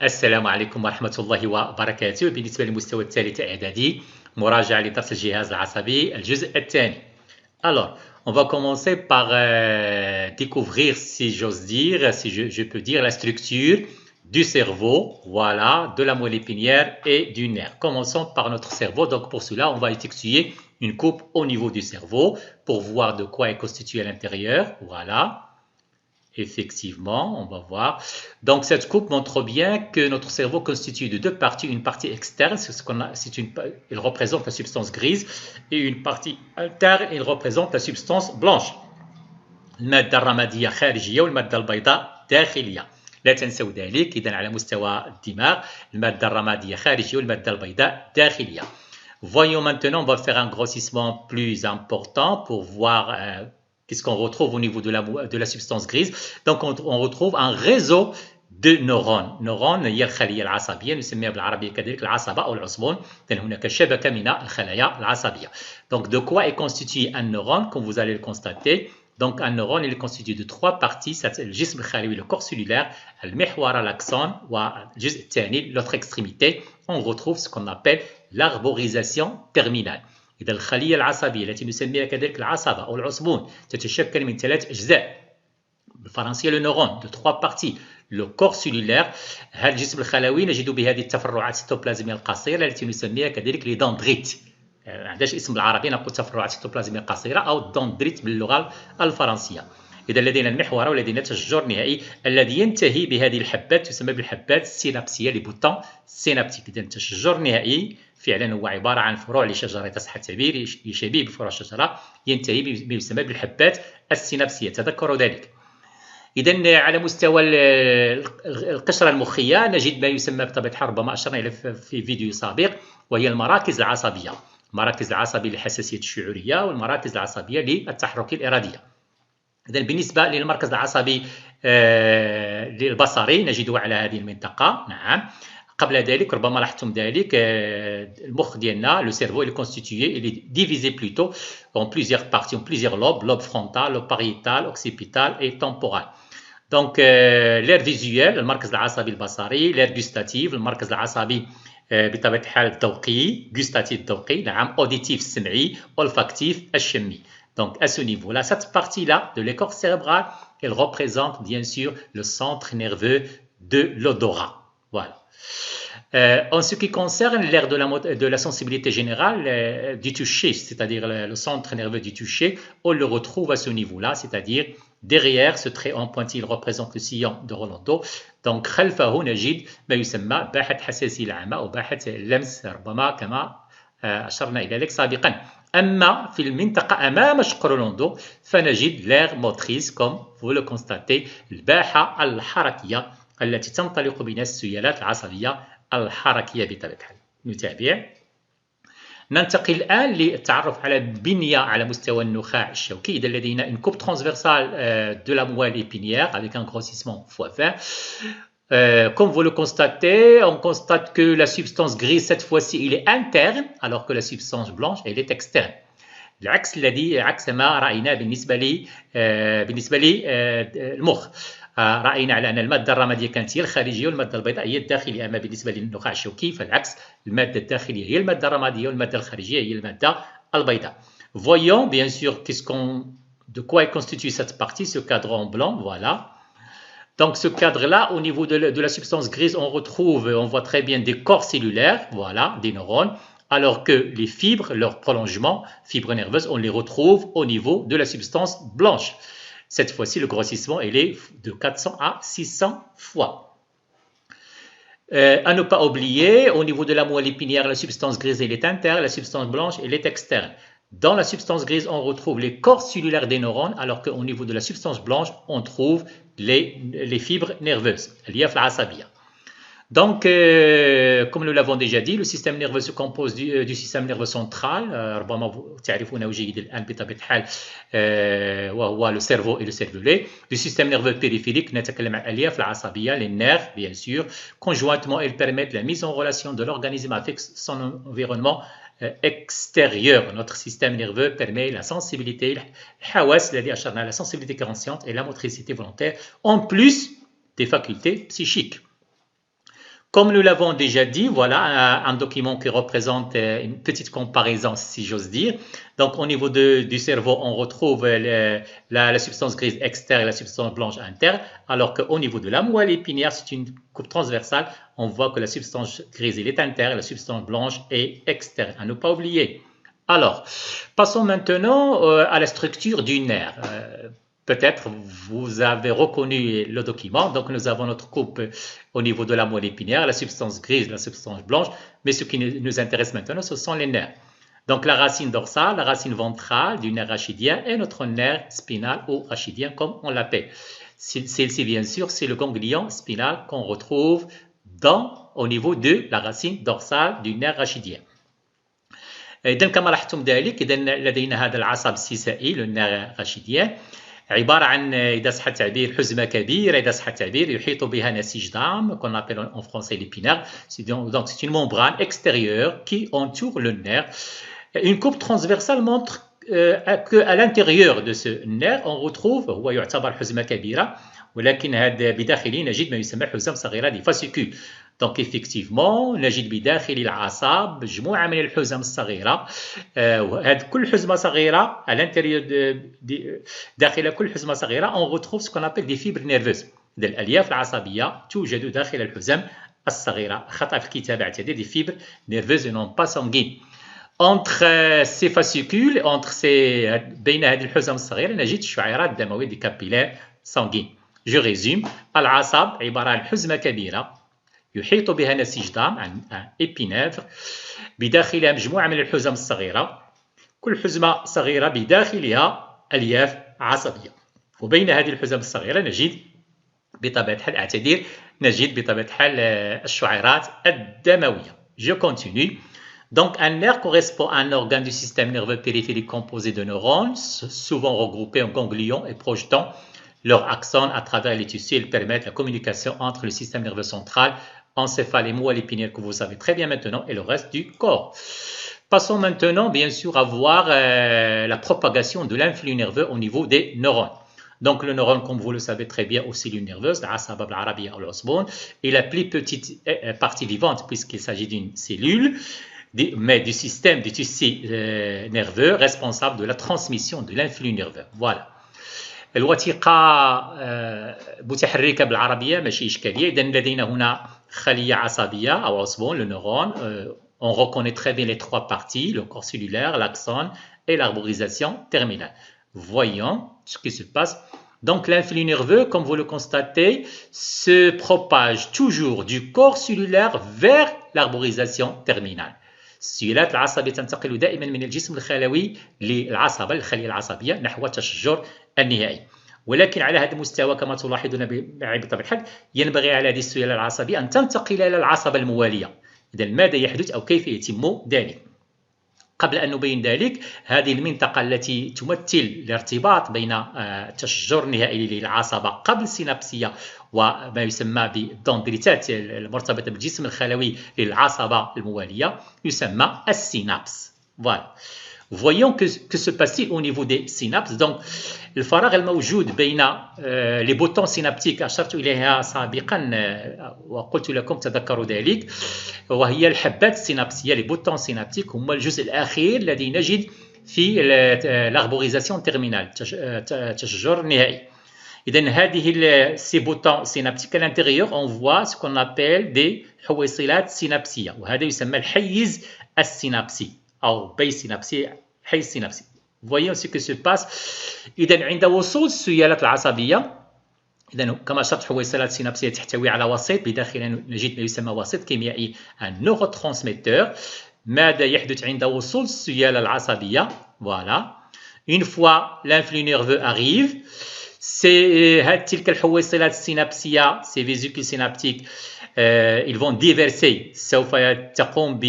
السلام عليكم ورحمة الله وبركاته. بالنسبة للمستوى الثالث إعدادي، مراجعة لدرس الجهاز العصبي الجزء الثاني. Alors, on va commencer par découvrir, si j'ose dire, si je peux dire, la structure du cerveau, voilà, de la moelle épinière et du nerf. Commençons par notre cerveau. Donc, pour cela, on va effectuer une coupe au niveau du cerveau pour voir de quoi est constitué à l'intérieur. Voilà. Effectivement, on va voir. Donc, cette coupe montre bien que notre cerveau constitue de deux parties. Une partie externe, il représente la substance grise, et une partie interne, il représente la substance blanche. المادة الرمادية خارجية والمادة البيضاء داخلية. لا تنسوا ذلك. إذن على مستوى الدماغ المادة الرمادية خارجية والمادة البيضاء داخلية. Voyons maintenant, on va faire un grossissement plus important pour voir qu'est-ce qu'on retrouve au niveau de la substance grise. Donc, on retrouve un réseau de neurones. Neurones هي الخلية العصبية نسميها بالعربية كذلك العصبة أو العصبون. إذن هناك شبكة من الخلايا العصبية. Donc, de quoi est constitué un neurone, comme vous allez le constater? Donc, un neurone, il est constitué de trois parties. C'est le جسم الخلوي, le corps cellulaire, المحور, l'axone, والجزء الثاني, l'autre extrémité. On retrouve ce qu'on appelle l'arborisation terminale. إذا الخلية العصبية التي نسميها كذلك العصبة أو العصبون تتشكل من ثلاث أجزاء. بالفرنسية le neurone de trois parties. Le corps cellulaire. هذا الجسم الخلوي نجد بهذه التفرعات السيتوبلازمية القصيرة التي نسميها كذلك لي دندريت. عندهاش اسم بالعربي نقول تفرعات سيتوبلازمية قصيرة أو دندريت باللغة الفرنسية. إذا لدينا المحور ولدينا التشجر النهائي الذي ينتهي بهذه الحبات تسمى بالحبات السينابسية لي بوتون سينابتيك. إذا التشجر النهائي فعلا هو عبارة عن فروع لشجرة تصحى التعبير يشبه بفروع الشجرة ينتهي بما يسمى بالحبات السينابسية. تذكروا ذلك. إذا على مستوى القشرة المخية نجد ما يسمى بطبيعة الحال ربما أشرنا إليه في فيديو سابق وهي المراكز العصبية. المراكز العصبية للحساسية الشعورية والمراكز العصبية للتحرك الإرادية. إذا بالنسبة للمركز العصبي البصري نجده على هذه المنطقة. نعم. قبل ذلك ربما لاحظتم ذلك المخ ديالنا لو سيرفو il est constitué, il est divisé plutôt en plusieurs parties, en plusieurs lobes, lobe frontal, lobe pariétal, occipital et temporal. Donc l'aire visuelle المركز العصبي البصري, l'aire gustative المركز العصبي بطبيعة الحال الذوقي, gustatif الذوقي, نعم, auditif السمعي, olfactif الشمي. Donc à ce niveau-là, cette partie-là de l'écorce cérébrale, elle représente bien sûr le centre nerveux de l'odorat. Voilà. En ce qui concerne l'aire de la sensibilité générale du toucher, c'est-à-dire le centre nerveux du toucher, on le retrouve à ce niveau-là, c'est-à-dire derrière ce trait en pointille représente le sillon de Rolando. Donc خلفه نجد ما يسمى باحة حساسية العامة أو باحة اللمس ربما كما أشرنا إلى ذلك سابقا. أما في المنطقة أمام شق رولندو فنجد l'aire motrice comme vous le constatez, الباحة الحركية التي تنطلق بين السيالات العصبية الحركية بطبيعة الحال. نتابع. ننتقل الآن للتعرف على بنية على مستوى النخاع الشوكي. إذا لدينا une coupe transversale de la moelle épinière avec un grossissement x20. Comme vous le constatez, on constate que la substance grise cette fois-ci il est interne alors que la substance blanche elle est externe. العكس الذي عكس ما رأيناه بالنسبة للمخ. رأينا على أن المادة الرمادية كانت هي الخارجية والمادة البيضاء هي الداخلية. أما بالنسبة للنخاع الشوكي فالعكس, المادة الداخلية هي المادة الرمادية والمادة الخارجية هي المادة البيضاء. Voyons bien sûr de quoi est constituée cette partie, ce cadre en blanc, voilà. Donc ce cadre-là, au niveau de la substance grise, on voit très bien des corps cellulaires, voilà, des neurones, alors que les fibres, leur prolongement, fibres nerveuses, on les retrouve au niveau de la substance blanche. Cette fois-ci, le grossissement il est de 400 à 600 fois. À ne pas oublier, au niveau de la moelle épinière, la substance grise elle est interne, la substance blanche elle est externe. Dans la substance grise, on retrouve les corps cellulaires des neurones, alors qu'au niveau de la substance blanche, on trouve les fibres nerveuses, الألياف العصبية. Donc, comme nous l'avons déjà dit, le système nerveux se compose du système nerveux central, ربما تعرفونه جيدا الآن بطبيعة الحال, وهو le cerveau et le cervelet. Du système nerveux périphérique, نتكلم عن الألياف العصبية, les nerfs, bien sûr. Conjointement, ils permettent la mise en relation de l'organisme avec son environnement extérieur. Notre système nerveux permet la sensibilité, الحواس الذي أشرنا, la sensibilité consciente et la motricité volontaire, en plus des facultés psychiques. Comme nous l'avons déjà dit, voilà un document qui représente une petite comparaison, si j'ose dire. Donc, au niveau du cerveau, on retrouve la substance grise externe et la substance blanche interne, alors qu'au niveau de la moelle épinière, c'est une coupe transversale. On voit que la substance grise est interne et la substance blanche est externe. À ne pas oublier. Alors, passons maintenant à la structure du nerf. Peut-être vous avez reconnu le document. Donc, nous avons notre coupe au niveau de la moelle épinière, la substance grise, la substance blanche. Mais ce qui nous intéresse maintenant, ce sont les nerfs. Donc, la racine dorsale, la racine ventrale du nerf rachidien et notre nerf spinal ou rachidien, comme on l'appelle. Celle-ci, bien sûr, c'est le ganglion spinal qu'on retrouve au niveau de la racine dorsale du nerf rachidien. إذن كما لاحظتم ذلك إذن لدينا هذا العصب السيسائي النير راشيديان عبارة عن إذا صح التعبير حزمة كبيرة إذا صح التعبير يحيط بها نسيج دام qu'on appelle en français l'épinard. Donc c'est une membrane extérieure qui entoure le nerf. Une coupe transversale montre qu'à l'intérieur de ce nerf on retrouve هو يعتبر حزمة كبيرة ولكن هذا بداخله نجد ما يسمى حزم صغيرة دي فاسيكول. Donc effectivement نجد بداخل العصب مجموعة من الحزم الصغيرة وهذه كل حزمة صغيرة à l'intérieur داخل كل حزمة صغيرة on retrouve ce qu'on appelle des fibres nerveuses. الألياف العصبية توجد داخل الحزم الصغيرة خطأ في الكتابة اعتدي des fibres nerveuses et non pas sanguines. Entre ces fascicules بين هذه الحزم الصغيرة نجد الشعيرات الدموية des capillaires sanguines. Je résume العصب عبارة عن حزمة كبيرة يحيط بها نسيج دام عن épinèvre بداخلها مجموعة من الحزم الصغيرة كل حزمة صغيرة بداخلها ألياف عصبية وبين هذه الحزم الصغيرة نجد بطبيعة الحال نجد بطبيعة الحال الشعيرات الدموية. Je continue. Donc un nerf correspond à un organe du système nerveux périphérique composé de neurones souvent regroupés en ganglions et projetant leurs axones à travers les tissus. Ils permettent la communication entre le système nerveux central encéphale et moelle épinière que vous savez très bien maintenant et le reste du corps. Passons maintenant bien sûr à voir la propagation de l'influx nerveux au niveau des neurones. Donc le neurone comme vous le savez très bien aux cellules nerveuses, العصب بالعربية أو العصبون, est la plus petite partie vivante puisqu'il s'agit d'une cellule mais du système du tissu nerveux responsable de la transmission de l'influx nerveux. Voilà. الوثيقة متحركة بالعربية ماشي إشكالية. إذن لدينا هنا خلية عصبية أو عصبون, le neurone. On reconnaît très bien les trois parties, le corps cellulaire, l'axone et l'arborisation terminale. Voyons ce qui se passe. Donc l'influx nerveux, comme vous le constatez, se propage toujours du corps cellulaire vers l'arborisation terminale. السيولات العصبية تنتقل دائما من الجسم الخلوي للعصبة الخلية العصبية نحو التشجر النهائي. ولكن على هذا المستوى كما تلاحظون بطبيعة الحال ينبغي على هذه السيولة العصبية أن تنتقل إلى العصبة الموالية. إذا ماذا يحدث أو كيف يتم ذلك؟ قبل أن نبين ذلك هذه المنطقة التي تمثل الارتباط بين التشجر النهائي للعصبة قبل السينابسية وما يسمى بالدندريتات المرتبطة بالجسم الخلوي للعصبة الموالية يسمى السينابس. Voilà. Voyons que se passe-t-il au niveau des synapses. Donc الفراغ الموجود بين les boutons synaptiques أشرت إليها سابقا وقلت لكم تذكروا ذلك وهي الحبات السينابسية. les boutons synaptiques هم الجزء الأخير الذي نجد في l'arborisation terminale التشجر النهائي. إذن هذه ces boutons synaptiques à l'intérieur on voit ce qu'on appelle des حويصلات سينابسية وهذا يسمى الحيز السينابسي أو بي سينابسي حيز سينابسي. Voyons ce qui se passe. إذن عند وصول السيالات العصبية إذن كما أشرت حويصلات سينابسية تحتوي على وسيط بداخلها نجد ما يسمى وسيط كيميائي un neurotransmetteur. ماذا يحدث عند وصول السيالة العصبية؟ Voilà. Une fois l'influx nerveux arrive تلك الحويصلات السينابسية ces vésicules synaptiques ils vont déverser سوف تقوم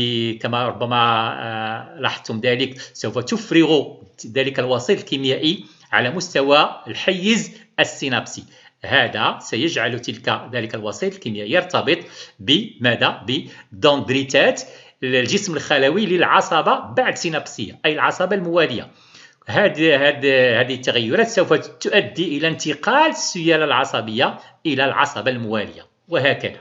كما ربما لاحظتم ذلك سوف تفرغ ذلك الوسيط الكيميائي على مستوى الحيز السينابسي. هذا سيجعل ذلك الوسيط الكيميائي يرتبط بماذا؟ بدندريتات الجسم الخلوي للعصبة بعد سينابسية أي العصبة الموالية. هذه التغيرات سوف تؤدي إلى انتقال السيالة العصبية إلى العصبة الموالية وهكذا.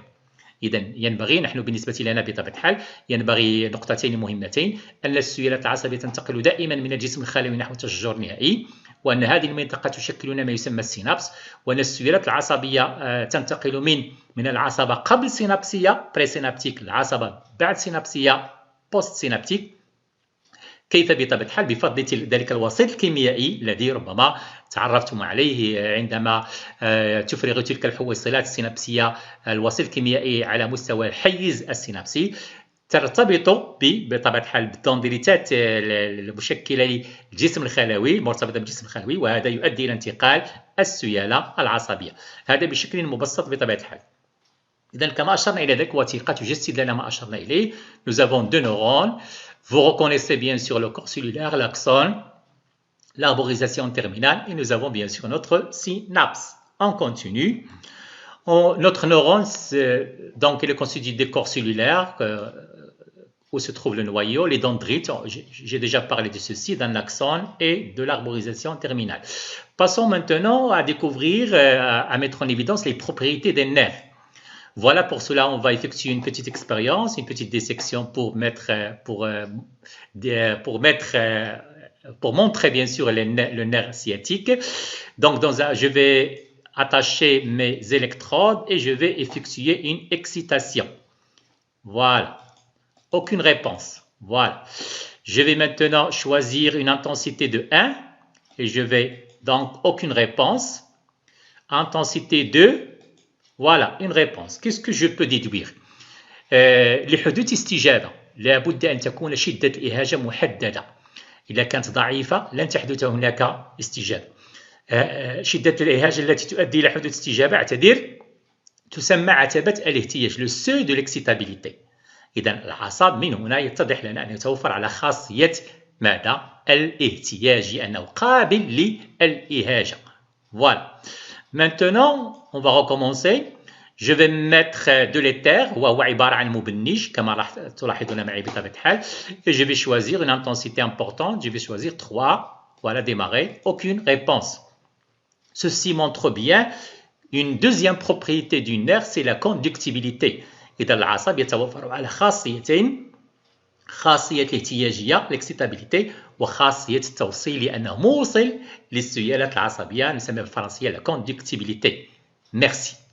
إذا ينبغي نحن بالنسبة لنا بطبيعة الحال ينبغي نقطتين مهمتين: أن السيالات العصبية تنتقل دائما من الجسم الخلوي نحو التشجر النهائي، وأن هذه المنطقة تشكل ما يسمى السينابس، وأن السيالات العصبية تنتقل من العصبة قبل سينابسية بريسينابتيك العصبة بعد سينابسية بوست سينابتيك. كيف؟ بطبيعة الحال بفضل ذلك الوسيط الكيميائي الذي ربما تعرفتم عليه عندما تفرغ تلك الحويصلات السينابسية. الوسيط الكيميائي على مستوى الحيز السينابسي ترتبط بطبيعة الحال بالدندريتات المشكلة للجسم الخلوي المرتبطة بالجسم الخلوي، وهذا يؤدي إلى انتقال السيالة العصبية. هذا بشكل مبسط بطبيعة الحال. إذا كما أشرنا إلى ذلك وثيقة تجسد لنا ما أشرنا إليه. Nous avons deux neurones. Vous reconnaissez bien sûr le corps cellulaire, l'axone, l'arborisation terminale, et nous avons bien sûr notre synapse. On continue. Notre neurone, donc, il est constitué des corps cellulaires où se trouve le noyau, les dendrites. J'ai déjà parlé de ceci, d'un axone et de l'arborisation terminale. Passons maintenant à découvrir, à mettre en évidence les propriétés des nerfs. Voilà, pour cela, on va effectuer une petite expérience, une petite dissection pour montrer bien sûr le nerf sciatique. Donc, je vais attacher mes électrodes et je vais effectuer une excitation. Voilà. Aucune réponse. Voilà. Je vais maintenant choisir une intensité de 1 et je vais donc aucune réponse. Intensité 2. Voilà, une réponse. Qu'est-ce que je peux déduire؟ لحدوث استجابة لابد أن تكون شدة الإهاجة محددة. إذا كانت ضعيفة لن تحدث هناك استجابة. شدة الإهاجة التي تؤدي إلى حدوث استجابة تسمى عتبة الاهتياج، le seuil de l'excitabilité. إذا العصب من هنا يتضح لنا أن يتوفر على خاصية ماذا؟ الاهتياج، أنه قابل للإهاجة. Voilà. Maintenant, on va recommencer. Je vais mettre de l'éther وهو عبارة عن مبنج كما راح تلاحظون معي بطبيعة الحال. Et je vais choisir une intensité importante. Je vais choisir 3. Voilà, démarrer. Aucune réponse. Ceci montre bien une deuxième propriété du nerf, c'est la conductibilité. إذا العصب يتوفر على خاصيتين: خاصية الاهتياجية l'excitabilité وخاصية التوصيل لأنه موصل للسيالات العصبية نسميها بالفرنسية la conductibilité. Merci.